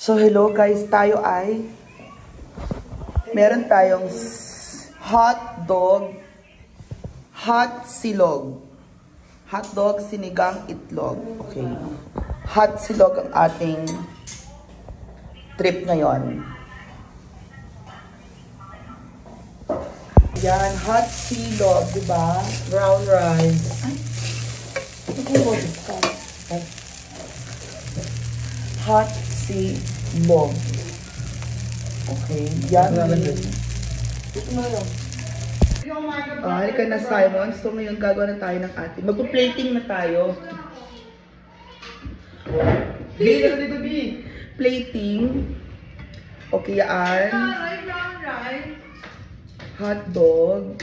So hello guys, tayo ay meron tayong hot dog, hot silog. Hot dog, sinigang itlog. Okay. Hot silog ang ating trip ngayon. Yan, hot silog, diba? Brown rice. Ay, hot silog. Okay, yan. Halika na, Simon. So ngayon gagawa na tayo ng ating. Magpo-plating na tayo. Plating. Okay, yan. Brown rice. Hot dog.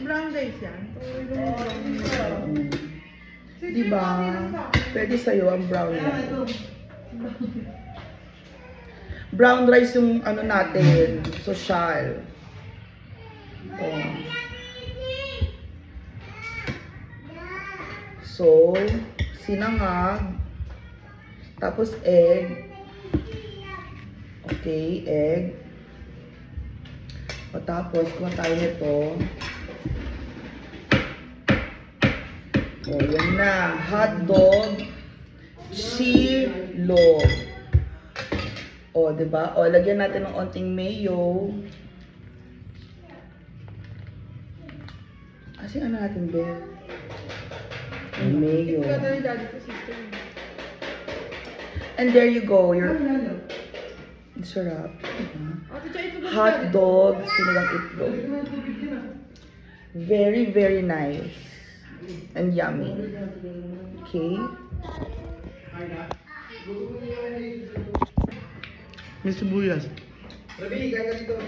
Brown rice yan. Diba? Pwede sa'yo ang brown rice. Brown rice yung ano natin, social. Oh. So, sinangag. Tapos egg. Okay, egg. O tapos, kuha tayo nito. O, yan na. Hot dog. Silog. O, diba? O, lagyan natin ng onting mayo. Kasi ano natin, be? Mayo. And there you go. Your sarap. Hot dog, sinigang itlog. Very, very nice. And yummy. Okay. May sibuyas. Rabi, kaya dito.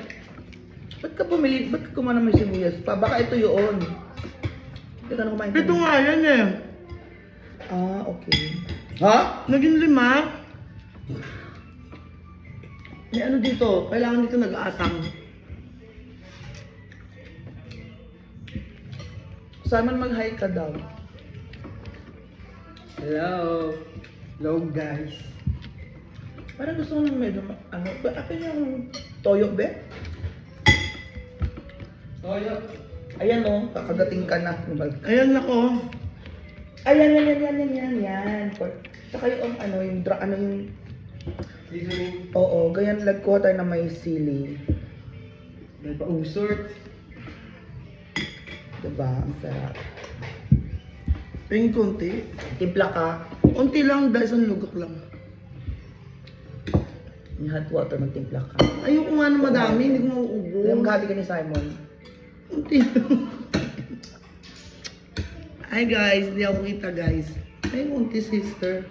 Ba't ka bumili? Ba't ka kumana may sibuyas pa? Baka ito yun. Ito na kumain. Ito nga yan eh. Ah, okay. Ha? Naging 5? May ano dito? Kailangan dito nag-aatang. Simon, mag-hi ka daw. Hello. Hello guys. Parang gusto ko ng medyo, ano, ako yung toyo, be? Toyo. Ayan o, kakadating ka na. Ayan ako. Ayan. Tsaka yung, ano, yung, Seasoning. oo, ganyan, lagkuha tayo na may sili. May pausort. Diba? Ang sarap. Ping konti. Timpla ka. Unti lang, dahil sa lugok lang. Yung hot water, magtimpla ka. Ayoko nga na madami, hindi ko mauubos. Alam, maghabi ka ni Simon. Unti lang. Hi guys, hindi ako kita guys. Ay, unti sister.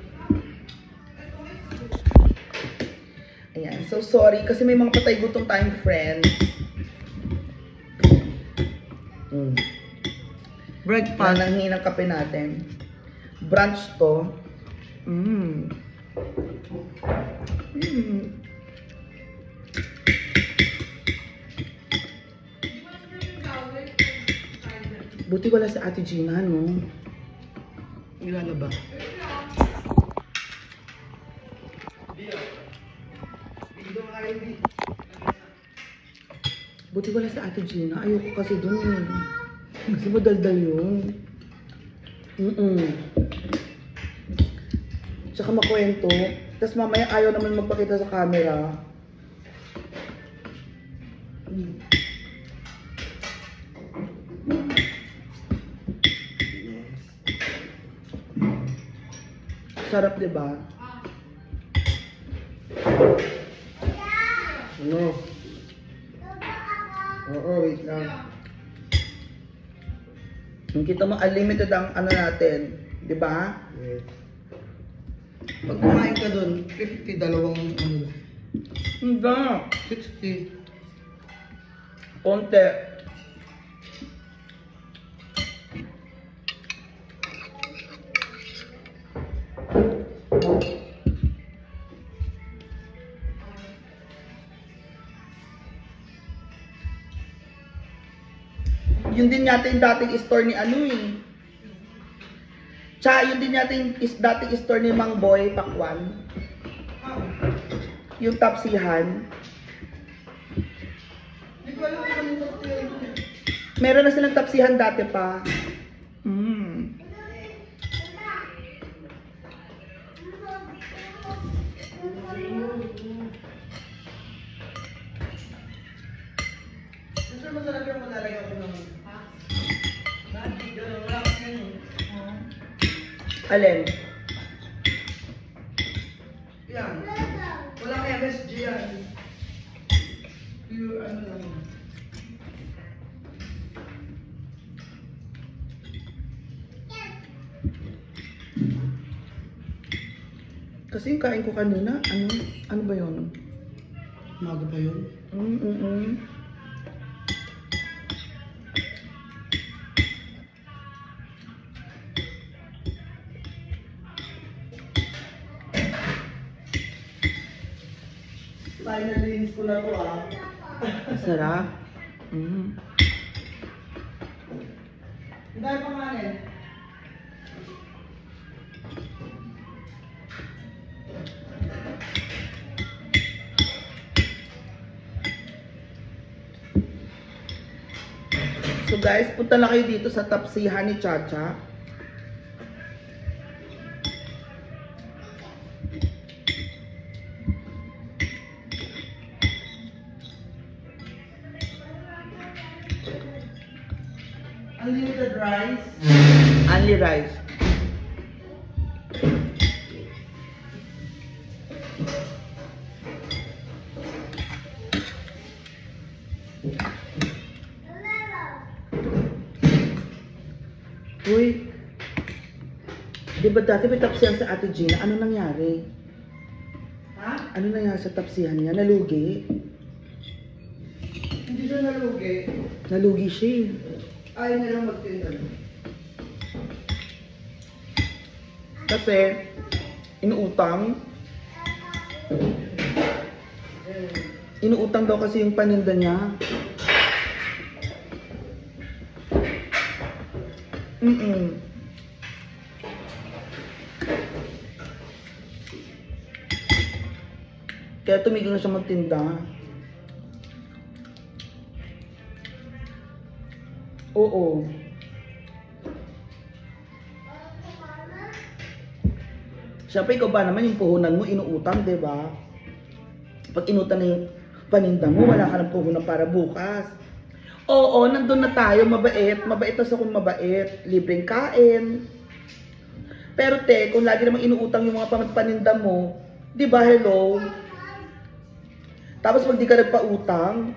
Ayan, so sorry kasi may mga patay gutom tayong friends. Breakfast. Nananghingi ng kape natin. Brunch to. Buti wala si Ate Gina, no? Ilala ba? Buti wala si Ate Gina. Ayoko kasi dun eh. Kasi madaldal yun. Tsaka makwento. Tapos mamaya ayaw naman magpakita sa camera. Sarap, diba? Ano? Oo, wait lang. Yung kita mo, unlimited ang ano natin. Diba? Yes. Pag kumain ka dun, 50, dalawang ano lang. Hindi. 60. Konti. Yun din yata yung dating store ni ano eh. Tsaka yun din yata yung dating store ni Mang Boy Pakwan. yung tapsihan. Hindi ko alam kung anong tapsihan ko. Meron na silang tapsihan dati pa. Mm. Gusto mo talaga yung malalagyan ko ng... Magic, gano'n. Wala kasi yun. Alin? Yan. Walang MSG yan. Pure ano lang. Kasi yung kain ko kanina, ano ba yun? Umaga pa yun. Final linis ko na to ah. Masarap. Mm. Hindi pa nga eh. So guys, punta na kayo dito sa tapsihan ni Chacha. Unlimited rice. Only rice. Uy, di ba dati may tapsihan sa Ate Gina? Ano nangyari? Ha? Ano nangyari sa tapsihan niya? Nalugi? Hindi siya nalugi. Nalugi siya eh. Ayaw nilang magtinda. Kasi, inuutang. Inuutang daw kasi yung paninda niya. Kaya tumigil na siya magtinda. Oo. Siyempre, ikaw ba naman yung puhunan mo, inuutang, di ba? Pag inutang na yung paninda mo, wala ka ng puhunan para bukas. Oo, nandun na tayo, mabait. Mabait na sa kung mabait. Libreng kain. Pero te, kung lagi namang inuutang yung mga paninda mo, di ba, hello? Tapos pag di ka nagpautang,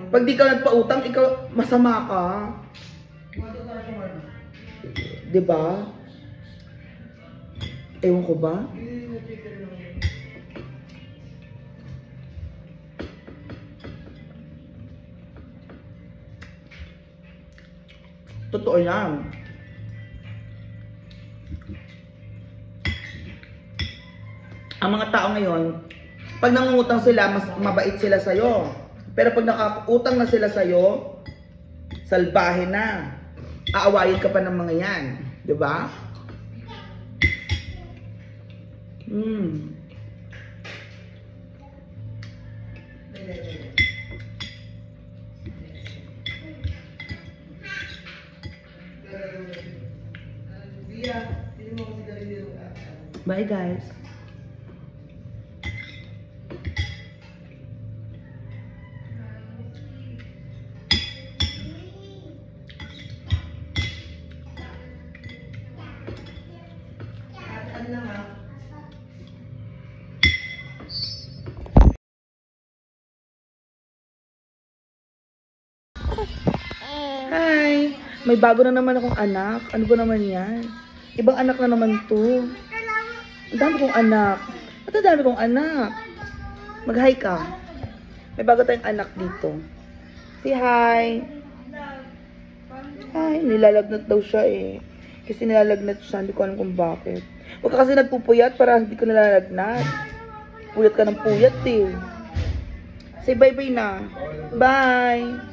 pag di ka nagpautang, ikaw masama ka. Di ba? Ewan ko ba? Totoo yan. Ang mga tao ngayon, pag nangungutang sila, mas mabait sila sa'yo. Pero pag nakautang na sila sa'yo, salbahe na. Aawayin ka pa ng mga yan. Diba? Bye guys. Hi! May bago na naman akong anak. Ano ba naman yan? Ibang anak na naman to. Ang dami kong anak. At ang dami kong anak. Mag-hi ka. May bago tayong anak dito. Say hi! Hi! Nilalagnat daw siya eh. Kasi nilalagnat siya. Hindi ko alam kung bakit. Huwag ka kasi nagpupuyat para hindi ko nilalagnat. Puyat ka ng puyat eh. Say bye-bye na. Bye!